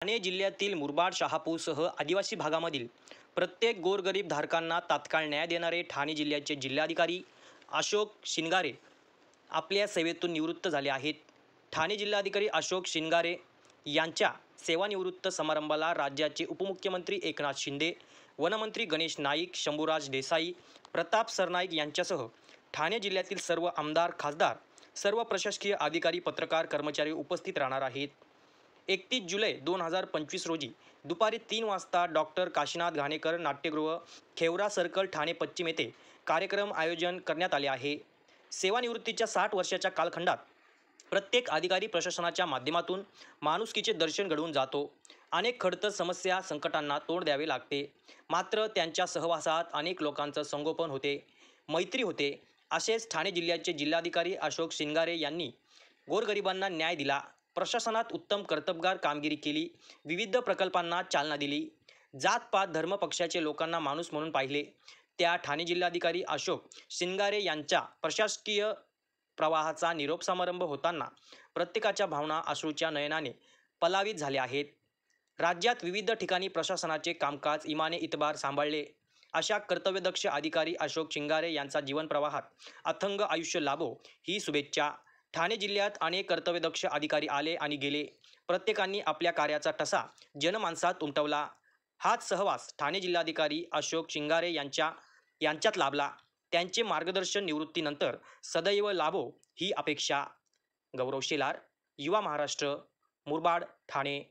ठाणे जिल्ह्यातील मुरबाड, शहापूरसह आदिवासी भागामधील प्रत्येक गोरगरीब धारकांना तात्काळ न्याय देणारे ठाणे जिल्ह्याचे जिल्हाधिकारी अशोक शिनगारे आपल्या सेवेतून निवृत्त झाले आहेत. ठाणे जिल्हाधिकारी अशोक शिनगारे यांच्या सेवानिवृत्त समारंभाला राज्याचे उपमुख्यमंत्री एकनाथ शिंदे, वनमंत्री गणेश नाईक, शंभूराज देसाई, प्रताप सरनाईक यांच्यासह ठाणे जिल्ह्यातील सर्व आमदार, खासदार, सर्व प्रशासकीय अधिकारी, पत्रकार, कर्मचारी उपस्थित राहणार आहेत. 31 जुलै 2025 रोजी दुपारी 3 वाजता डॉक्टर काशीनाथ घाणेकर नाट्यगृह, खेवरा सर्कल, ठाणे पश्चिम येथे कार्यक्रम आयोजन करण्यात आले आहे. सेवानिवृत्तीच्या 60 वर्षाच्या कालखंडात प्रत्येक अधिकारी प्रशासनाच्या माध्यमातून माणुसकीचे दर्शन घडवून जातो. अनेक खडतर समस्या, संकटांना तोंड द्यावे लागते. मात्र त्यांच्या सहवासात अनेक लोकांचं संगोपन होते, मैत्री होते. असेच ठाणे जिल्ह्याचे जिल्हाधिकारी अशोक शिनगारे यांनी गोरगरिबांना न्याय दिला. प्रशासनात उत्तम कर्तबगार कामगिरी केली. विविध प्रकल्पांना चालना दिली. जात-पात, धर्म, पक्षाचे लोकांना माणूस म्हणून पाहिले. त्या ठाणे जिल्हाधिकारी अशोक शिनगारे यांच्या प्रशासकीय प्रवाहाचा निरोप समारंभ होताना प्रत्येकाच्या भावना अश्रूच्या नयनाने पलावित झाल्या आहेत. राज्यात विविध ठिकाणी प्रशासनाचे कामकाज इमाने इतबार सांभाळले. अशा कर्तव्यदक्ष अधिकारी अशोक शिनगारे यांचा जीवनप्रवाहात अथंग आयुष्य लाभो ही शुभेच्छा. ठाणे जिल्ह्यात अनेक कर्तव्यदक्ष अधिकारी आले आणि गेले. प्रत्येकांनी आपल्या कार्याचा ठसा जनमानसात उमटवला. हाच सहवास ठाणे जिल्हाधिकारी अशोक शिनगारे यांच्यात लाभला. त्यांचे मार्गदर्शन निवृत्तीनंतर सदैव लाभो ही अपेक्षा. गौरव शेलार, युवा महाराष्ट्र, मुरबाड, ठाणे.